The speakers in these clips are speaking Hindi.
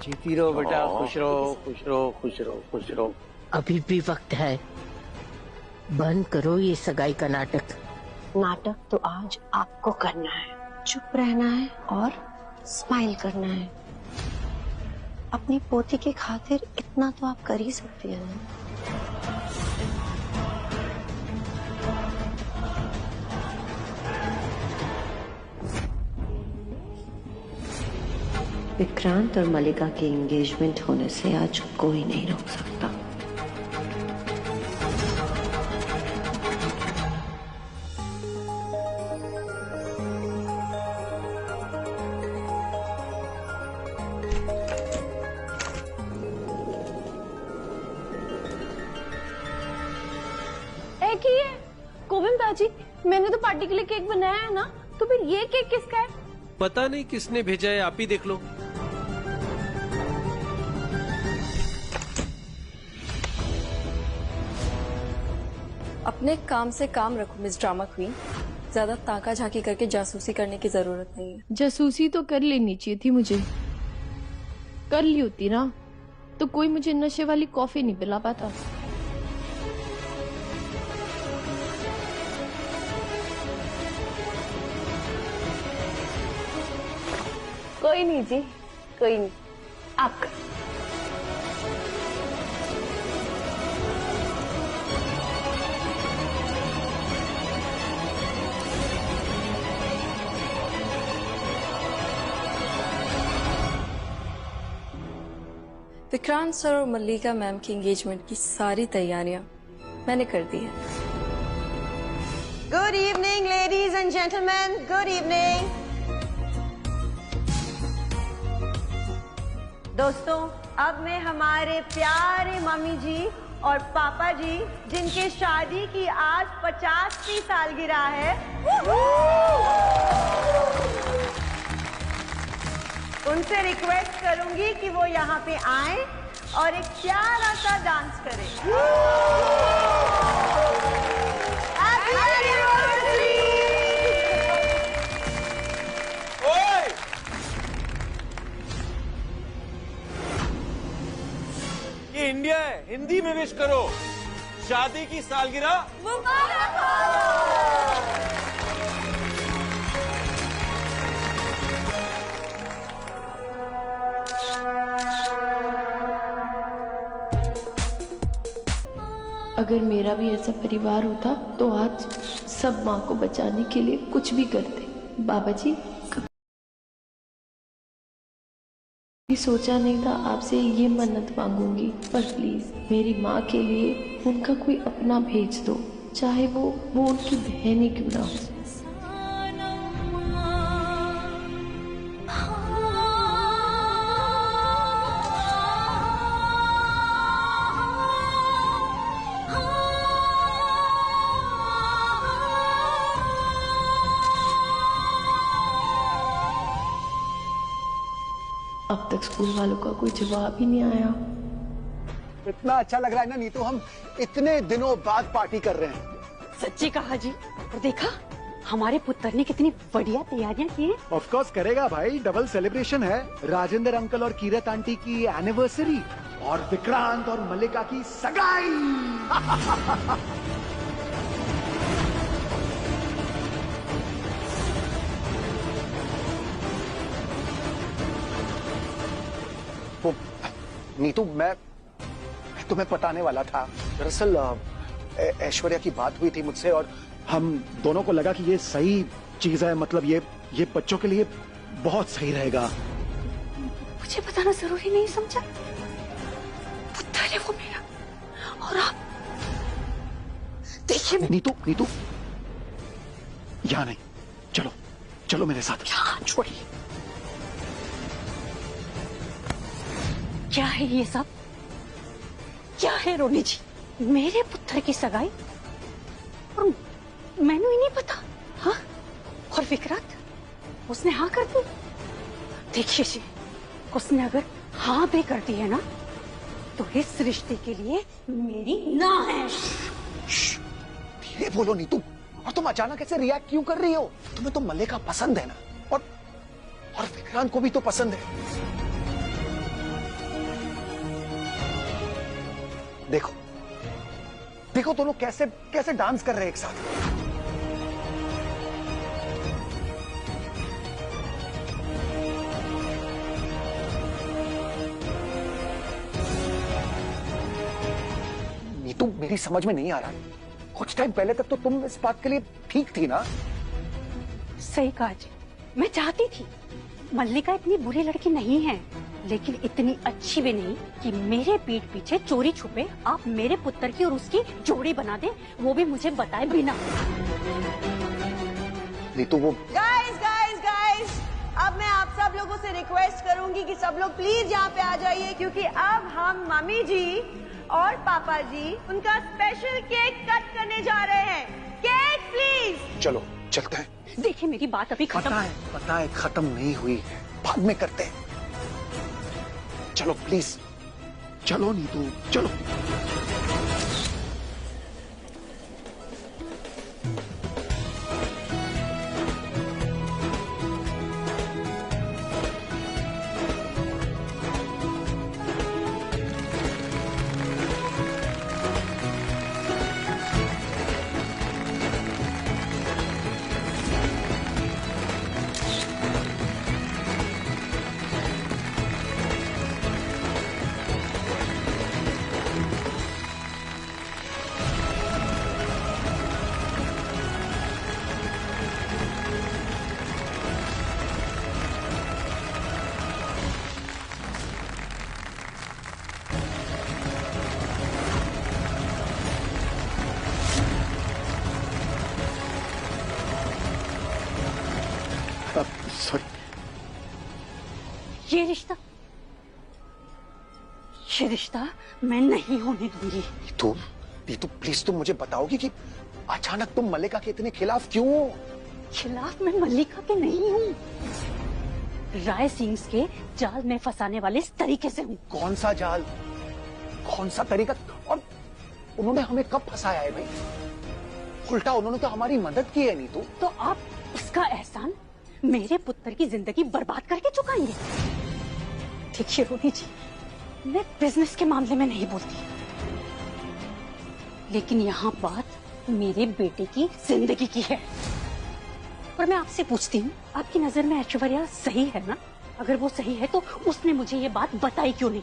जीती रहो बेटा, खुश रहो, खुश रहो, खुश रहो, खुश रहो। अभी भी वक्त है, बंद करो ये सगाई का नाटक। नाटक तो आज आपको करना है, चुप रहना है और स्माइल करना है। अपनी पोती के खातिर इतना तो आप कर ही सकती हैं ना। विक्रांत और मल्लिका के एंगेजमेंट होने से आज कोई नहीं रोक सकता। एक ही है गोविंद बाजी, मैंने तो पार्टी के लिए केक बनाया है ना, तो फिर ये केक किसका है? पता नहीं किसने भेजा है, आप ही देख लो। अपने काम से काम रखो मिस ड्रामा क्वीन, ज्यादा ताका झाकी करके जासूसी करने की जरूरत नहीं है। जासूसी तो कर लेनी चाहिए थी मुझे, कर ली होती ना तो कोई मुझे नशे वाली कॉफी नहीं पिला पाता। कोई नहीं जी, कोई नहीं, आपका। विक्रांत सर और मल्लिका मैम की एंगेजमेंट की सारी तैयारियां मैंने कर दी है। Good evening ladies and gentleman, good evening. दोस्तों, अब मैं हमारे प्यारे मम्मी जी और पापा जी, जिनके शादी की आज 50वीं सालगिरह है, उनसे रिक्वेस्ट करूंगी कि वो यहाँ पे आए और एक प्यारा सा डांस करें। Happy anniversary! ओए! ये इंडिया है, हिंदी में विश करो। शादी की सालगिरह मुबारक हो। अगर मेरा भी ऐसा परिवार होता तो आज सब माँ को बचाने के लिए कुछ भी करते। बाबा जी, कभी सोचा नहीं था आपसे ये मन्नत मांगूंगी, पर प्लीज मेरी माँ के लिए उनका कोई अपना भेज दो, चाहे वो उनकी बहन ही क्यों ना हो। अब तक स्कूल वालों का कोई जवाब ही नहीं आया। इतना अच्छा लग रहा है ना नीतू, हम इतने दिनों बाद पार्टी कर रहे हैं। सच्ची कहा जी, और देखा हमारे पुत्र ने कितनी बढ़िया तैयारियां की हैं। ऑफ कोर्स करेगा भाई, डबल सेलिब्रेशन है। राजेंद्र अंकल और कीरत आंटी की एनिवर्सरी और विक्रांत और मल्लिका की सगाई। नीतू, मैं तुम्हें बताने वाला था। दरअसल ऐश्वर्या की बात हुई थी मुझसे और हम दोनों को लगा कि ये सही चीज है, मतलब ये बच्चों के लिए बहुत सही रहेगा। मुझे बताना जरूरी नहीं समझा? पुत्र है वो मेरा, और आप देखिए। नीतू यहाँ नहीं, चलो चलो मेरे साथ। यहाँ छोड़िए। क्या है ये सब? क्या है रोनी जी? मेरे पुत्र की सगाई और मैंने ही नहीं पता। हाँ, और विक्रांत उसने हाँ कर दी। देखिए जी, उसने अगर हाँ भी कर दी है ना, तो इस रिश्ते के लिए मेरी ना है। धीरे बोलो नीतू, और तुम अचानक ऐसे रिएक्ट क्यों कर रही हो? तुम्हें तो मल्लिका पसंद है ना, और विक्रांत को भी तो पसंद है। देखो देखो दोनों कैसे कैसे डांस कर रहे हैं एक साथ। नीतू मेरी समझ में नहीं आ रहा, कुछ टाइम पहले तक तो तुम इस बात के लिए ठीक थी ना। सही कहा जी, मैं चाहती थी मल्लिका इतनी बुरी लड़की नहीं है, लेकिन इतनी अच्छी भी नहीं कि मेरे पीठ पीछे चोरी छुपे आप मेरे पुत्र की और उसकी जोड़ी बना दे, वो भी मुझे बताए बिना। नीतू वो गाइस गाइस गाइस, अब मैं आप सब लोगों से रिक्वेस्ट करूंगी कि सब लोग प्लीज यहाँ पे आ जाइए, क्योंकि अब हम मम्मी जी और पापा जी उनका स्पेशल केक कट करने जा रहे हैं। Cake please. चलो चलते हैं। देखिए मेरी बात अभी खत्म। पता है खत्म नहीं हुई है, बाद में करते हैं। चलो प्लीज, चलो नीतू चलो। सॉरी। ये रिश्ता मैं नहीं होने दूंगी। नीतू प्लीज तुम मुझे बताओगी कि अचानक तुम मल्लिका के इतने खिलाफ क्यों हो? खिलाफ मैं मल्लिका के नहीं हूँ, राय सिंह के जाल में फंसाने वाले इस तरीके से हूँ। कौन सा जाल, कौन सा तरीका? और उन्होंने हमें कब फंसाया है भाई? उल्टा उन्होंने तो हमारी मदद की है नीतू। तो आप इसका एहसान मेरे पुत्र की जिंदगी बर्बाद करके चुकाएंगे? देखिए रोनी जी, मैं बिजनेस के मामले में नहीं बोलती, लेकिन यहाँ बात मेरे बेटे की जिंदगी की है। और मैं आपसे पूछती हूँ, आपकी नजर में ऐश्वर्या सही है ना? अगर वो सही है तो उसने मुझे ये बात बताई क्यों नहीं?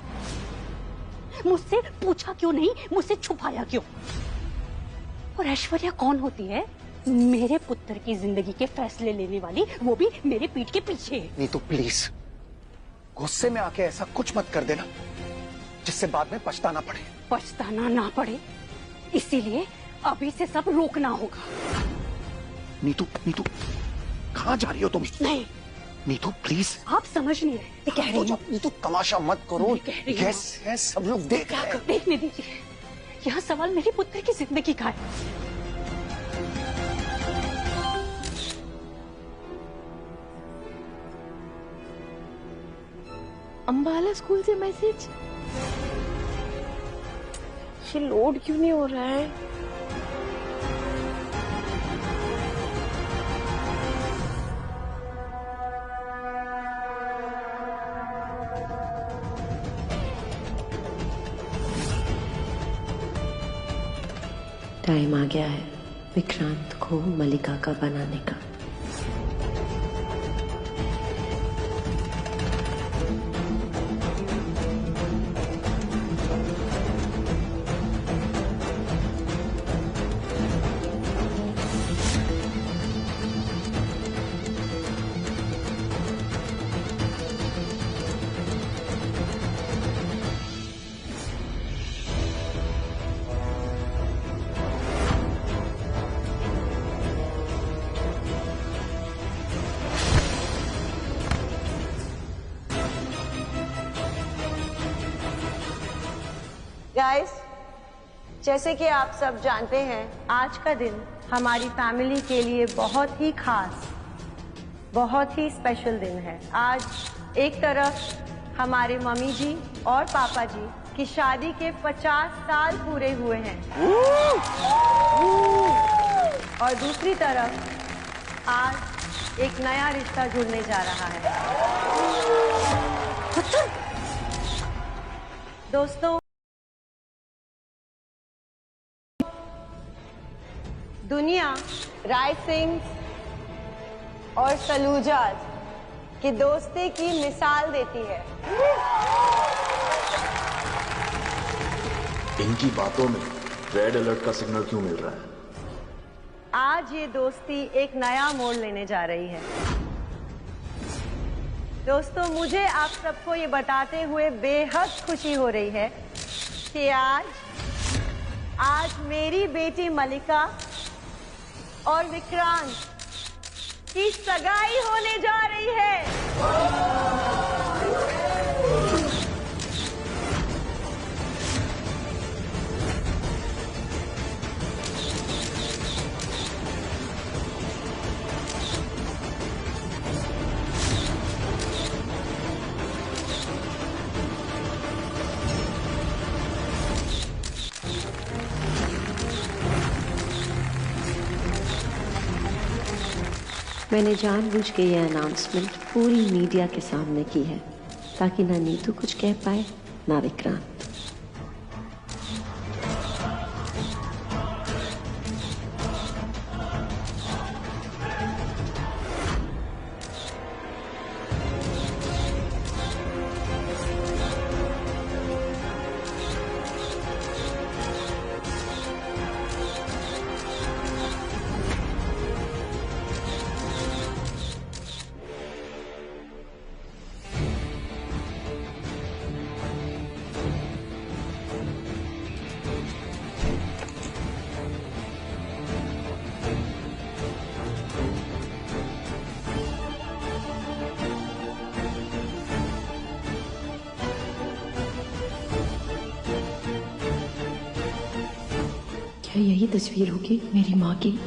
मुझसे पूछा क्यों नहीं? मुझसे छुपाया क्यों? और ऐश्वर्या कौन होती है? मेरे पुत्र की जिंदगी के फैसले लेने वाली, वो भी मेरे पीठ के पीछे। नीतू प्लीज गुस्से में आके ऐसा कुछ मत कर देना जिससे बाद में पछताना पड़े। पछताना ना पड़े, इसीलिए अभी से सब रोकना होगा। नीतू कहाँ जा रही हो तुम? नहीं नीतू प्लीज। आप समझ नहीं रहे। कह रही हूँ नीतू तमाशा मत करो, कैसे सब लोग देख रहे हैं। देखने दीजिए, यहाँ सवाल मेरे पुत्र की जिंदगी का है। अंबाला स्कूल से मैसेज, ये लोड क्यों नहीं हो रहा है? टाइम आ गया है विक्रांत को मल्लिका का बनाने का। गाइस, जैसे कि आप सब जानते हैं, आज का दिन हमारी फैमिली के लिए बहुत ही खास, बहुत ही स्पेशल दिन है। आज एक तरफ हमारे मम्मी जी और पापा जी की शादी के 50 साल पूरे हुए हैं और दूसरी तरफ आज एक नया रिश्ता जुड़ने जा रहा है। दोस्तों दुनिया राय सिंह और सलूजाज की दोस्ती की मिसाल देती है। इनकी बातों में रेड अलर्ट का सिग्नल क्यों मिल रहा है? आज ये दोस्ती एक नया मोड़ लेने जा रही है। दोस्तों, मुझे आप सबको ये बताते हुए बेहद खुशी हो रही है कि आज मेरी बेटी मलिका और विक्रांत की सगाई होने जा रही है। मैंने जानबूझ के ये अनाउंसमेंट पूरी मीडिया के सामने की है ताकि ना नीतू कुछ कह पाए ना विक्रांत। क्या यही तस्वीर होगी मेरी माँ की?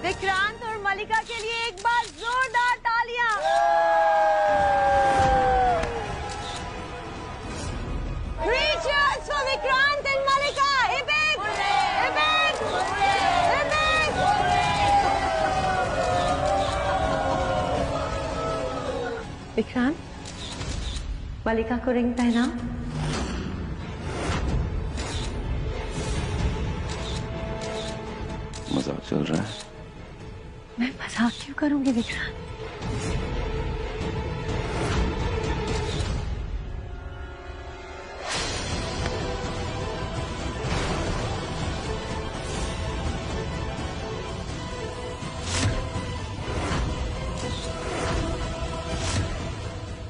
विक्रांत और मलिका के लिए एक बार जोरदार तालियां। Three cheers for Vikrant and Malika. Hip hip, hip hip, hip hip. Vikrant, मलिका को रिंग पहना। मजाक चल रहा है? मैं मजाक क्यों करूंगी विक्रांत?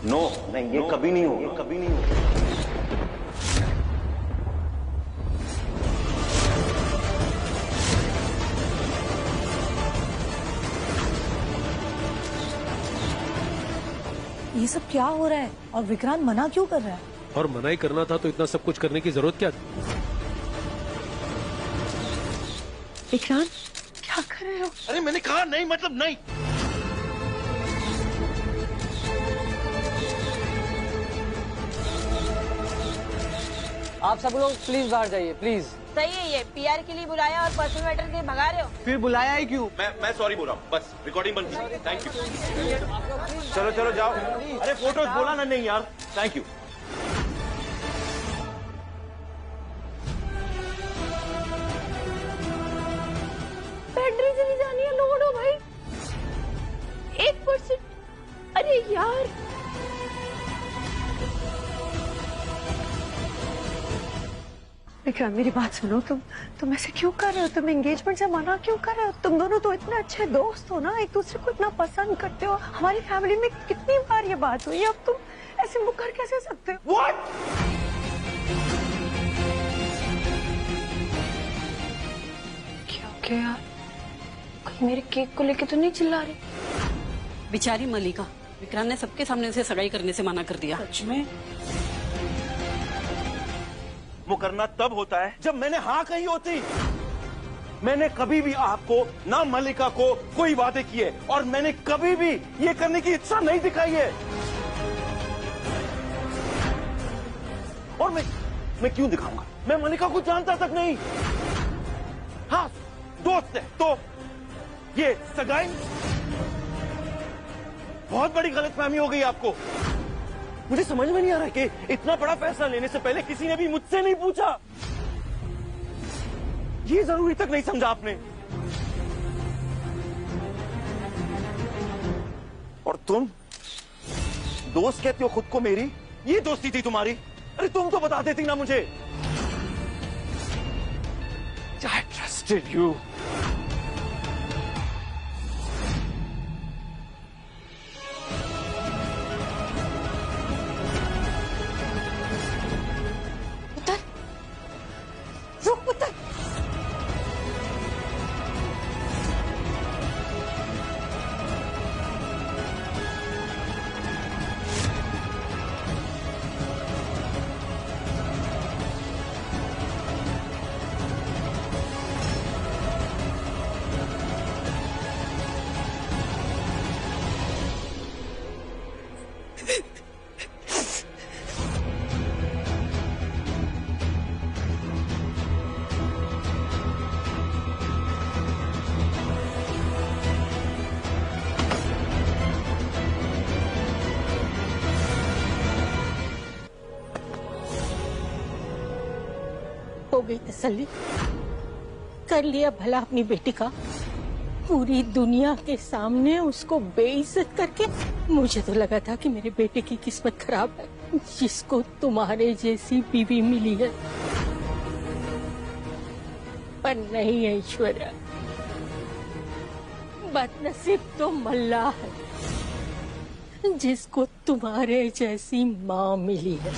नो, नहीं, ये कभी नहीं होगा, ये कभी नहीं होगा। ये सब क्या हो रहा है और विक्रांत मना क्यों कर रहा है? और मना ही करना था तो इतना सब कुछ करने की जरूरत क्या थी? विक्रांत, क्या कर रहे हो? अरे मैंने कहा नहीं, मतलब नहीं। आप सब लोग प्लीज बाहर जाइए, प्लीज। सही है ये, पीआर के लिए बुलाया और पर्सनल मैटर के भगा रहे हो। फिर बुलाया ही क्यों? मैं सॉरी बोल रहा हूँ, बस रिकॉर्डिंग बंद की। Thank you. चलो चलो जाओ। अरे फोटोज बोला ना नहीं यार। Thank you. बैटरी चली जानी है, लोड हो भाई 1%। अरे यार क्या मेरी बात सुनो, तुम ऐसे क्यों कर रहे हो? तुम एंगेजमेंट से मना क्यों कर रहे हो? तुम दोनों तो इतने अच्छे दोस्त हो ना, एक दूसरे को इतना पसंद करते हो। हमारी फैमिली में कितनी बार ये बात हुई, अब तुम ऐसे मुकर कैसे सकते हो? What? क्या क्या यार, कहीं मेरे केक को लेके तो नहीं चिल्ला रही? बेचारी मलिका, विक्रांत ने सबके सामने उसे सगाई करने से मना कर दिया। सच में? वो करना तब होता है जब मैंने हाँ कही होती। मैंने कभी भी आपको ना मलिका को कोई वादे किए और मैंने कभी भी ये करने की इच्छा नहीं दिखाई है। और मैं क्यों दिखाऊंगा? मैं मलिका को जानता तक नहीं। हाँ दोस्त है तो ये सगाई बहुत बड़ी गलतफहमी हो गई आपको। मुझे समझ में नहीं आ रहा कि इतना बड़ा फैसला लेने से पहले किसी ने भी मुझसे नहीं पूछा। ये जरूरी तक नहीं समझा आपने। और तुम दोस्त कहते हो खुद को मेरी? ये दोस्ती थी तुम्हारी? अरे तुम तो बता देती ना मुझे। I trusted you. हो गई तसल्ली, कर लिया भला अपनी बेटी का, पूरी दुनिया के सामने उसको बेइज्जत करके। मुझे तो लगा था कि मेरे बेटे की किस्मत खराब है, जिसको तुम्हारे जैसी बीवी मिली है, पर नहीं ऐश्वर्या, बदनसीब तो मल्ला है जिसको तुम्हारे जैसी माँ मिली है।